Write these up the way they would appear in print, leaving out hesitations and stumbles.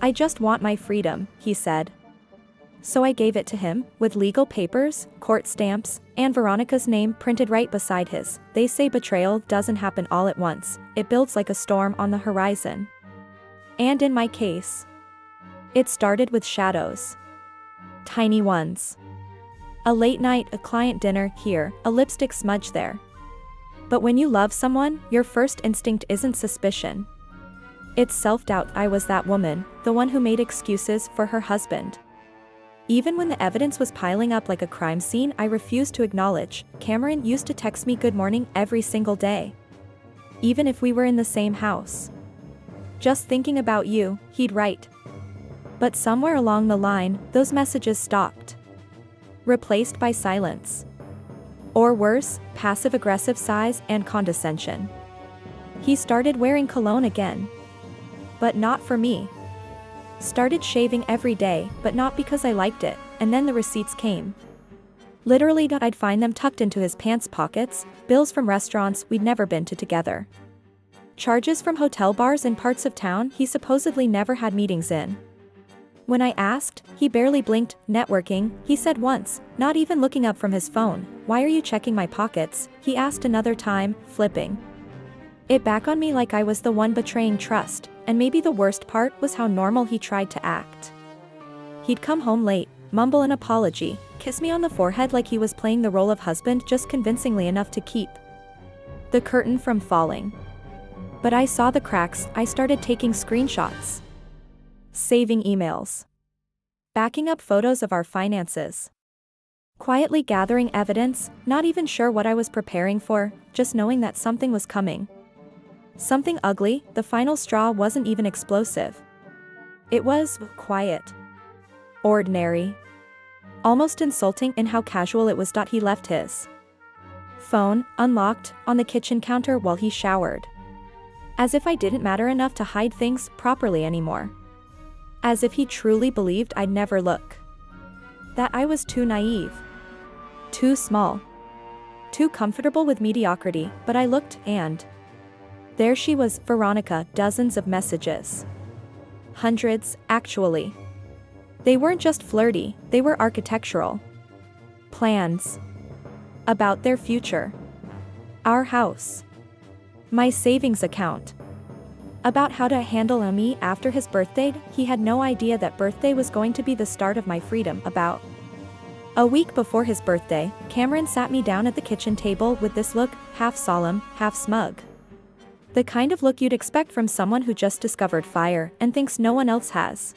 "I just want my freedom," he said. So I gave it to him, with legal papers, court stamps, and Veronica's name printed right beside his. They say betrayal doesn't happen all at once, it builds like a storm on the horizon. And in my case, it started with shadows. Tiny ones. A late night, a client dinner here, a lipstick smudge there. But when you love someone, your first instinct isn't suspicion. It's self-doubt. I was that woman, the one who made excuses for her husband. Even when the evidence was piling up like a crime scene, I refused to acknowledge. Cameron used to text me good morning every single day. Even if we were in the same house. "Just thinking about you," he'd write. But somewhere along the line, those messages stopped. Replaced by silence. Or worse, passive-aggressive sighs and condescension. He started wearing cologne again. But not for me. Started shaving every day, but not because I liked it, and then the receipts came. Literally, I'd find them tucked into his pants pockets, bills from restaurants we'd never been to together. Charges from hotel bars in parts of town he supposedly never had meetings in. When I asked, he barely blinked. "Networking," he said once, not even looking up from his phone. "Why are you checking my pockets?" he asked another time, flipping it back on me like I was the one betraying trust. And maybe the worst part was how normal he tried to act. He'd come home late, mumble an apology, kiss me on the forehead like he was playing the role of husband just convincingly enough to keep the curtain from falling. But I saw the cracks. I started taking screenshots. Saving emails. Backing up photos of our finances. Quietly gathering evidence, not even sure what I was preparing for, just knowing that something was coming. Something ugly. The final straw wasn't even explosive. It was quiet. Ordinary. Almost insulting in how casual it was. He left his phone unlocked on the kitchen counter while he showered. As if I didn't matter enough to hide things properly anymore. As if he truly believed I'd never look. That I was too naive. Too small. Too comfortable with mediocrity. But I looked, and there she was, Veronica, dozens of messages. Hundreds, actually. They weren't just flirty, they were architectural. Plans. About their future. Our house. My savings account. About how to handle me after his birthday. He had no idea that birthday was going to be the start of my freedom. About a week before his birthday, Cameron sat me down at the kitchen table with this look, half solemn, half smug. The kind of look you'd expect from someone who just discovered fire and thinks no one else has.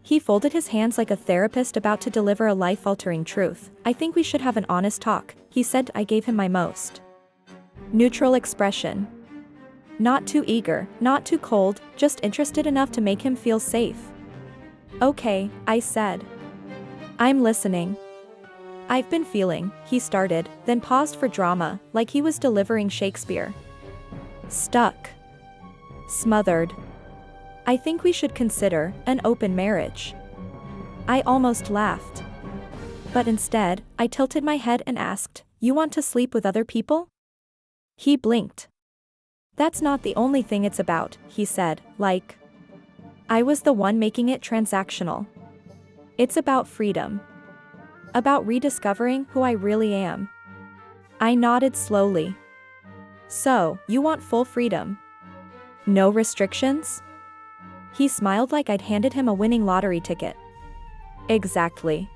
He folded his hands like a therapist about to deliver a life-altering truth. "I think we should have an honest talk," he said. I gave him my most neutral expression. Not too eager, not too cold, just interested enough to make him feel safe. "Okay," I said. "I'm listening." "I've been feeling," he started, then paused for drama, like he was delivering Shakespeare. "Stuck. Smothered. I think we should consider an open marriage." I almost laughed. But instead, I tilted my head and asked, "You want to sleep with other people?" He blinked. "That's not the only thing it's about," he said, like I was the one making it transactional. "It's about freedom. About rediscovering who I really am." I nodded slowly. "So, you want full freedom? No restrictions?" He smiled like I'd handed him a winning lottery ticket. "Exactly.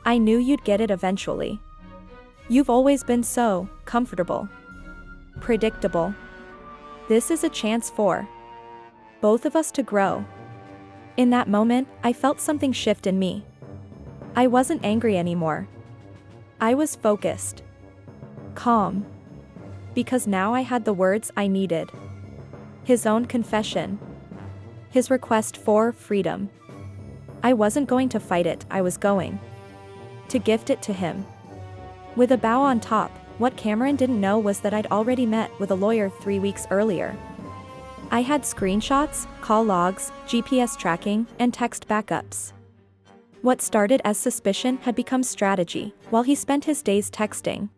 I knew you'd get it eventually. You've always been so comfortable. Predictable. This is a chance for both of us to grow." In that moment, I felt something shift in me. I wasn't angry anymore. I was focused. Calm. Because now I had the words I needed. His own confession. His request for freedom. I wasn't going to fight it, I was going to gift it to him. With a bow on top, what Cameron didn't know was that I'd already met with a lawyer 3 weeks earlier. I had screenshots, call logs, GPS tracking, and text backups. What started as suspicion had become strategy, while he spent his days texting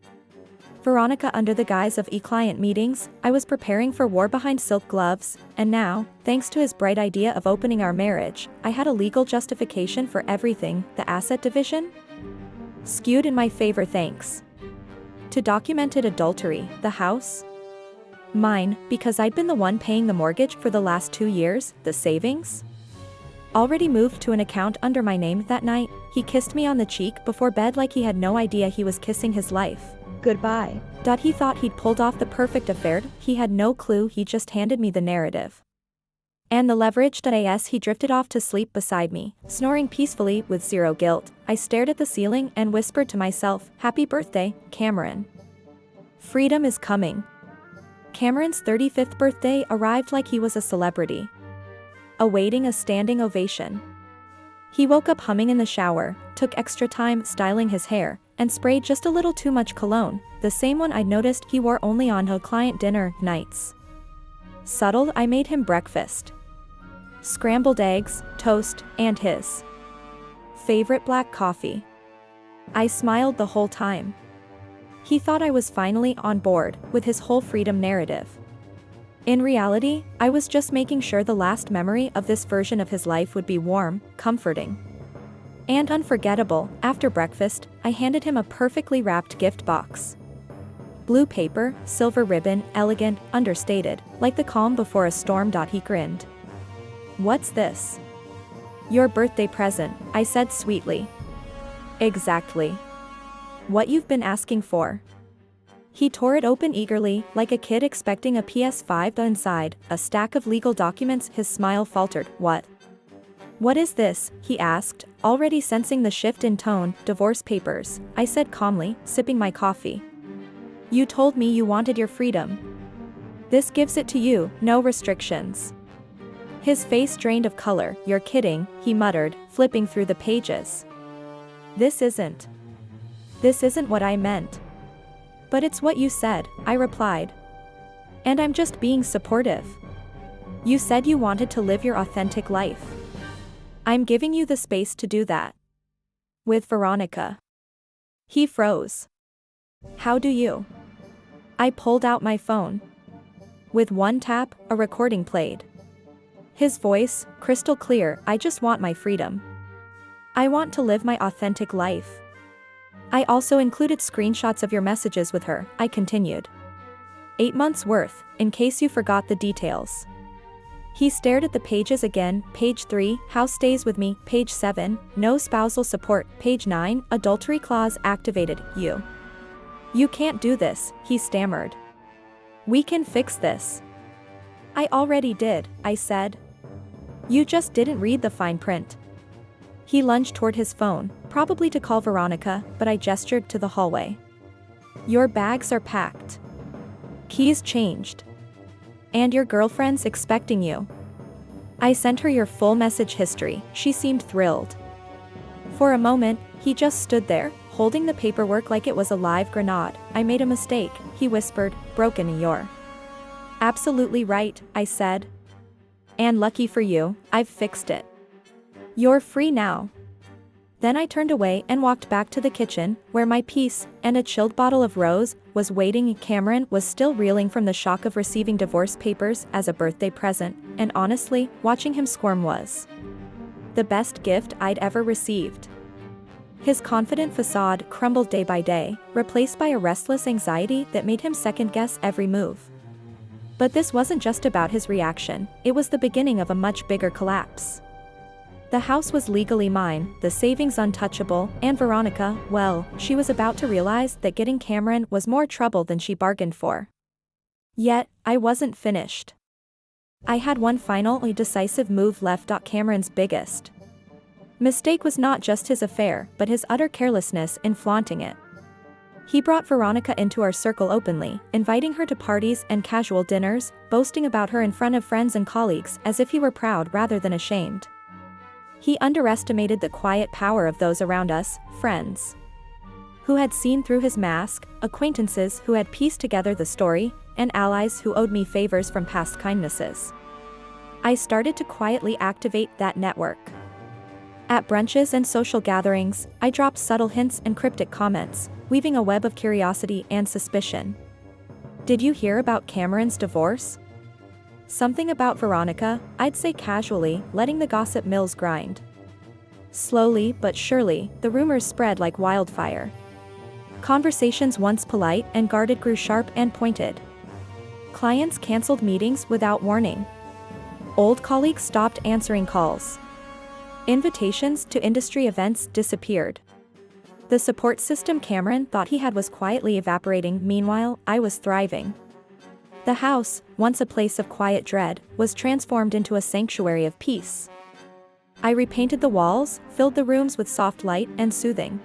Veronica under the guise of e-client meetings, I was preparing for war behind silk gloves, and now, thanks to his bright idea of opening our marriage, I had a legal justification for everything. The asset division? Skewed in my favor, thanks to documented adultery. The house? Mine, because I'd been the one paying the mortgage for the last 2 years. The savings? Already moved to an account under my name. That night, he kissed me on the cheek before bed like he had no idea he was kissing his life goodbye. He thought he'd pulled off the perfect affair. He had no clue. He just handed me the narrative and the leverage. As he drifted off to sleep beside me, snoring peacefully with zero guilt, I stared at the ceiling and whispered to myself, "Happy birthday, Cameron. Freedom is coming." Cameron's 35th birthday arrived like he was a celebrity, awaiting a standing ovation. He woke up humming in the shower, took extra time styling his hair, and sprayed just a little too much cologne, the same one I'd noticed he wore only on her client dinner nights. Subtle. I made him breakfast. Scrambled eggs, toast, and his favorite black coffee. I smiled the whole time. He thought I was finally on board with his whole freedom narrative. In reality, I was just making sure the last memory of this version of his life would be warm, comforting, and unforgettable. After breakfast, I handed him a perfectly wrapped gift box. Blue paper, silver ribbon, elegant, understated, like the calm before a storm. He grinned. "What's this?" "Your birthday present," I said sweetly. "Exactly what you've been asking for." He tore it open eagerly, like a kid expecting a PS5. Inside, a stack of legal documents. His smile faltered. What is this?" he asked, already sensing the shift in tone. "Divorce papers," I said calmly, sipping my coffee. "You told me you wanted your freedom. This gives it to you, no restrictions." His face drained of color. "You're kidding," he muttered, flipping through the pages. This isn't what I meant." "But it's what you said," I replied. "And I'm just being supportive. You said you wanted to live your authentic life. I'm giving you the space to do that. With Veronica." He froze. "How do you?" I pulled out my phone. With one tap, a recording played. His voice, crystal clear. "I just want my freedom. I want to live my authentic life." I also included screenshots of your messages with her, I continued. 8 months worth, in case you forgot the details. He stared at the pages again. Page 3, house stays with me. Page 7, no spousal support. Page 9, adultery clause activated. You can't do this," he stammered. "We can fix this." "I already did," I said. "You just didn't read the fine print." He lunged toward his phone, probably to call Veronica, but I gestured to the hallway. "Your bags are packed. Keys changed. And your girlfriend's expecting you." I sent her your full message history. She seemed thrilled. For a moment, he just stood there, holding the paperwork like it was a live grenade. "I made a mistake," he whispered, broken. "You're absolutely right," I said. "And lucky for you, I've fixed it. You're free now." Then I turned away and walked back to the kitchen, where my peace, and a chilled bottle of rose, was waiting. Cameron was still reeling from the shock of receiving divorce papers as a birthday present, and honestly, watching him squirm was the best gift I'd ever received. His confident facade crumbled day by day, replaced by a restless anxiety that made him second-guess every move. But this wasn't just about his reaction, it was the beginning of a much bigger collapse. The house was legally mine, the savings untouchable, and Veronica, well, she was about to realize that getting Cameron was more trouble than she bargained for. Yet, I wasn't finished. I had one final, decisive move left. Cameron's biggest mistake was not just his affair, but his utter carelessness in flaunting it. He brought Veronica into our circle openly, inviting her to parties and casual dinners, boasting about her in front of friends and colleagues as if he were proud rather than ashamed. He underestimated the quiet power of those around us, friends who had seen through his mask, acquaintances who had pieced together the story, and allies who owed me favors from past kindnesses. I started to quietly activate that network. At brunches and social gatherings, I dropped subtle hints and cryptic comments, weaving a web of curiosity and suspicion. Did you hear about Cameron's divorce? Something about Veronica, I'd say casually, letting the gossip mills grind. Slowly but surely, the rumors spread like wildfire. Conversations once polite and guarded grew sharp and pointed. Clients canceled meetings without warning. Old colleagues stopped answering calls. Invitations to industry events disappeared. The support system Cameron thought he had was quietly evaporating. Meanwhile, I was thriving. The house, once a place of quiet dread, was transformed into a sanctuary of peace. I repainted the walls, filled the rooms with soft light and soothing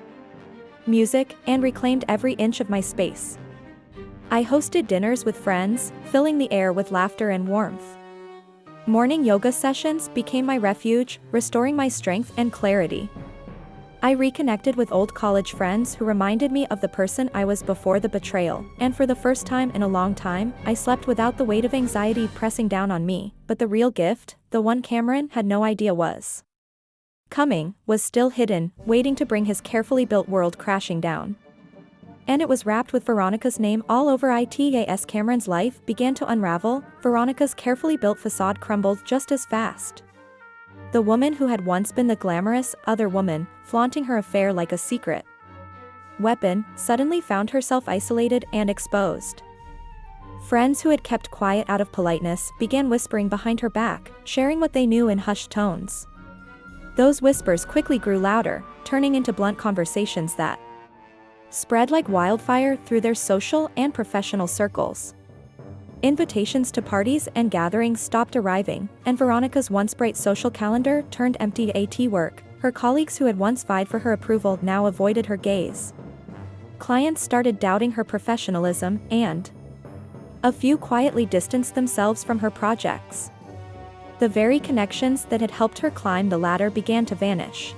music, and reclaimed every inch of my space. I hosted dinners with friends, filling the air with laughter and warmth. Morning yoga sessions became my refuge, restoring my strength and clarity. I reconnected with old college friends who reminded me of the person I was before the betrayal, and for the first time in a long time, I slept without the weight of anxiety pressing down on me. But the real gift, the one Cameron had no idea was coming, was still hidden, waiting to bring his carefully built world crashing down. And it was wrapped with Veronica's name all over it. As Cameron's life began to unravel, Veronica's carefully built facade crumbled just as fast. The woman who had once been the glamorous other woman, flaunting her affair like a secret weapon, suddenly found herself isolated and exposed. Friends who had kept quiet out of politeness began whispering behind her back, sharing what they knew in hushed tones. Those whispers quickly grew louder, turning into blunt conversations that spread like wildfire through their social and professional circles. Invitations to parties and gatherings stopped arriving, and Veronica's once bright social calendar turned empty. At work, her colleagues who had once vied for her approval now avoided her gaze. Clients started doubting her professionalism, and a few quietly distanced themselves from her projects. The very connections that had helped her climb the ladder began to vanish.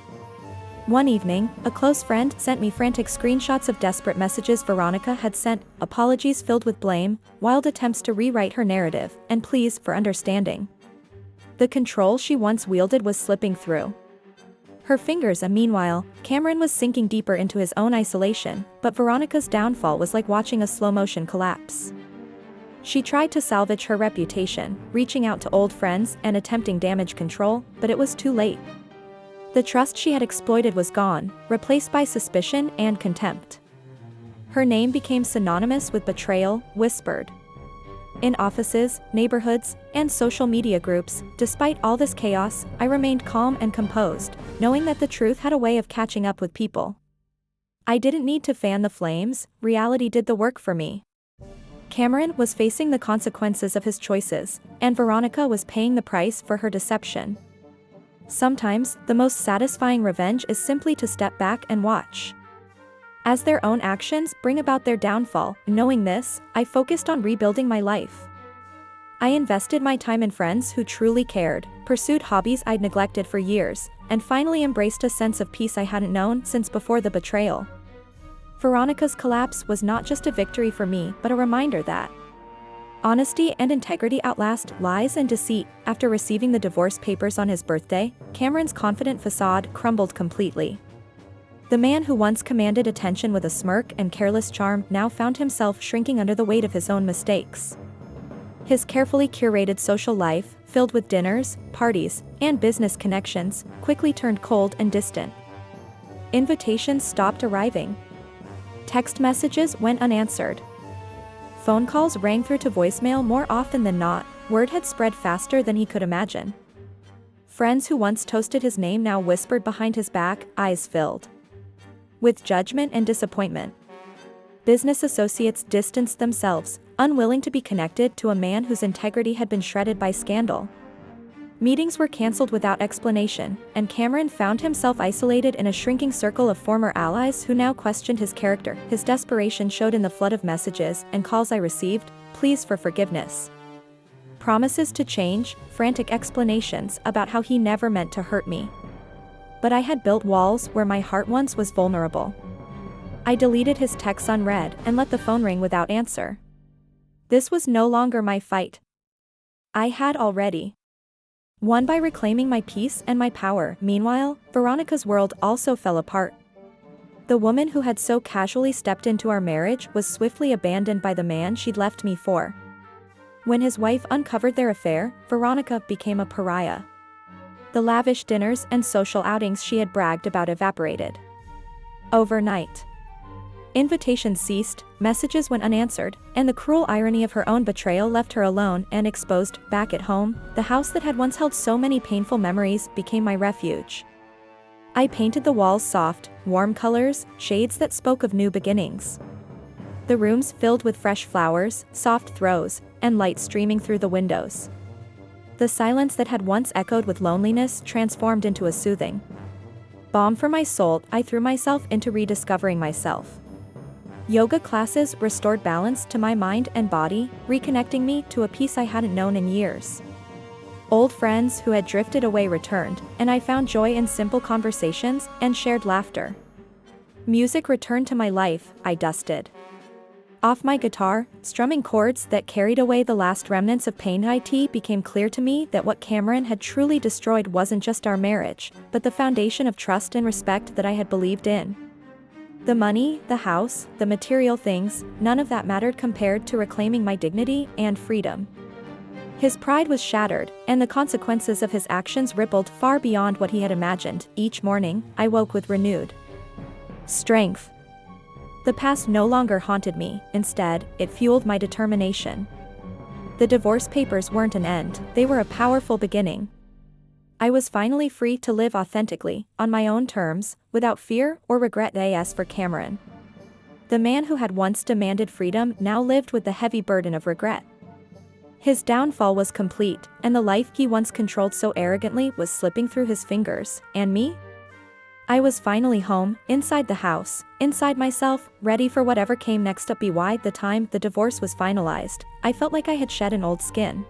One evening, a close friend sent me frantic screenshots of desperate messages Veronica had sent, apologies filled with blame, wild attempts to rewrite her narrative, and pleas for understanding. The control she once wielded was slipping through her fingers. Meanwhile, Cameron was sinking deeper into his own isolation, but Veronica's downfall was like watching a slow-motion collapse. She tried to salvage her reputation, reaching out to old friends and attempting damage control, but it was too late. The trust she had exploited was gone, replaced by suspicion and contempt. Her name became synonymous with betrayal, whispered in offices, neighborhoods, and social media groups. Despite all this chaos, I remained calm and composed, knowing that the truth had a way of catching up with people. I didn't need to fan the flames, reality did the work for me. Cameron was facing the consequences of his choices, and Veronica was paying the price for her deception. Sometimes, the most satisfying revenge is simply to step back and watch as their own actions bring about their downfall. Knowing this, I focused on rebuilding my life. I invested my time in friends who truly cared, pursued hobbies I'd neglected for years, and finally embraced a sense of peace I hadn't known since before the betrayal. Veronica's collapse was not just a victory for me, but a reminder that honesty and integrity outlast lies and deceit. After receiving the divorce papers on his birthday, Cameron's confident facade crumbled completely. The man who once commanded attention with a smirk and careless charm now found himself shrinking under the weight of his own mistakes. His carefully curated social life, filled with dinners, parties, and business connections, quickly turned cold and distant. Invitations stopped arriving. Text messages went unanswered. Phone calls rang through to voicemail more often than not. Word had spread faster than he could imagine. Friends who once toasted his name now whispered behind his back, eyes filled with judgment and disappointment. Business associates distanced themselves, unwilling to be connected to a man whose integrity had been shredded by scandal. Meetings were canceled without explanation, and Cameron found himself isolated in a shrinking circle of former allies who now questioned his character. His desperation showed in the flood of messages and calls I received, pleas for forgiveness, promises to change, frantic explanations about how he never meant to hurt me. But I had built walls where my heart once was vulnerable. I deleted his texts unread and let the phone ring without answer. This was no longer my fight. I had already One by reclaiming my peace and my power. Meanwhile, Veronica's world also fell apart. The woman who had so casually stepped into our marriage was swiftly abandoned by the man she'd left me for. When his wife uncovered their affair, Veronica became a pariah. The lavish dinners and social outings she had bragged about evaporated overnight. Invitations ceased, messages went unanswered, and the cruel irony of her own betrayal left her alone and exposed. Back at home, the house that had once held so many painful memories became my refuge. I painted the walls soft, warm colors, shades that spoke of new beginnings. The rooms filled with fresh flowers, soft throws, and light streaming through the windows. The silence that had once echoed with loneliness transformed into a soothing balm for my soul. I threw myself into rediscovering myself. Yoga classes restored balance to my mind and body, reconnecting me to a peace I hadn't known in years. Old friends who had drifted away returned, and I found joy in simple conversations and shared laughter. Music returned to my life. I dusted off my guitar, strumming chords that carried away the last remnants of pain. It became clear to me that what Cameron had truly destroyed wasn't just our marriage, but the foundation of trust and respect that I had believed in. The money, the house, the material things, none of that mattered compared to reclaiming my dignity and freedom. His pride was shattered, and the consequences of his actions rippled far beyond what he had imagined. Each morning, I woke with renewed strength. The past no longer haunted me, instead, it fueled my determination. The divorce papers weren't an end, they were a powerful beginning. I was finally free to live authentically, on my own terms, without fear or regret. As for Cameron, the man who had once demanded freedom now lived with the heavy burden of regret. His downfall was complete, and the life he once controlled so arrogantly was slipping through his fingers. And me? I was finally home, inside the house, inside myself, ready for whatever came next. By the time the divorce was finalized, I felt like I had shed an old skin.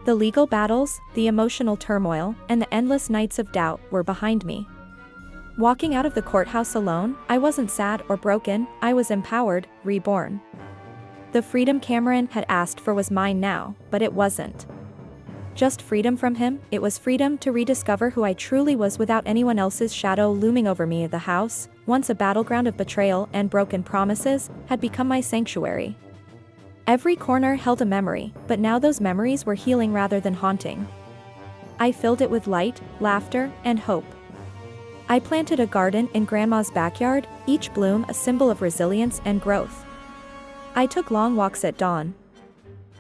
The legal battles, the emotional turmoil, and the endless nights of doubt were behind me. Walking out of the courthouse alone, I wasn't sad or broken, I was empowered, reborn. The freedom Cameron had asked for was mine now, but it wasn't just freedom from him, it was freedom to rediscover who I truly was without anyone else's shadow looming over me. The house, once a battleground of betrayal and broken promises, had become my sanctuary. Every corner held a memory, but now those memories were healing rather than haunting. I filled it with light, laughter, and hope. I planted a garden in Grandma's backyard, each bloom a symbol of resilience and growth. I took long walks at dawn,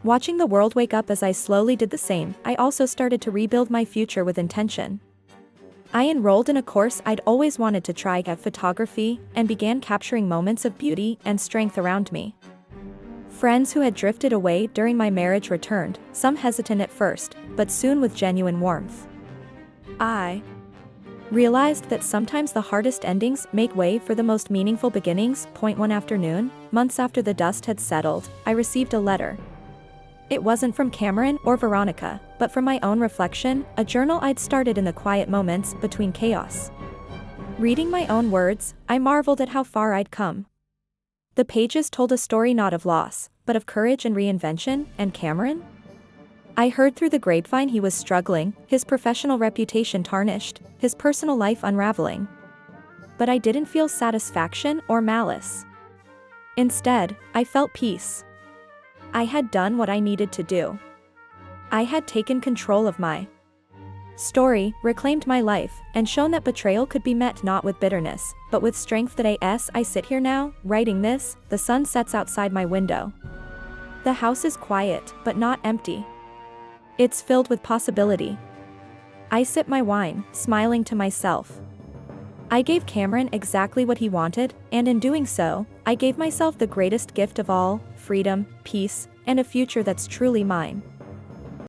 watching the world wake up. As I slowly did the same, I also started to rebuild my future with intention. I enrolled in a course I'd always wanted to try at photography, and began capturing moments of beauty and strength around me. Friends who had drifted away during my marriage returned, some hesitant at first, but soon with genuine warmth. I realized that sometimes the hardest endings make way for the most meaningful beginnings. One afternoon, months after the dust had settled, I received a letter. It wasn't from Cameron or Veronica, but from my own reflection, a journal I'd started in the quiet moments between chaos. Reading my own words, I marveled at how far I'd come. The pages told a story not of loss, but of courage and reinvention. And Cameron? I heard through the grapevine he was struggling, his professional reputation tarnished, his personal life unraveling. But I didn't feel satisfaction or malice. Instead, I felt peace. I had done what I needed to do. I had taken control of my story, reclaimed my life, and shown that betrayal could be met not with bitterness, but with strength. I sit here now, writing this, the sun sets outside my window. The house is quiet, but not empty. It's filled with possibility. I sip my wine, smiling to myself. I gave Cameron exactly what he wanted, and in doing so, I gave myself the greatest gift of all, freedom, peace, and a future that's truly mine.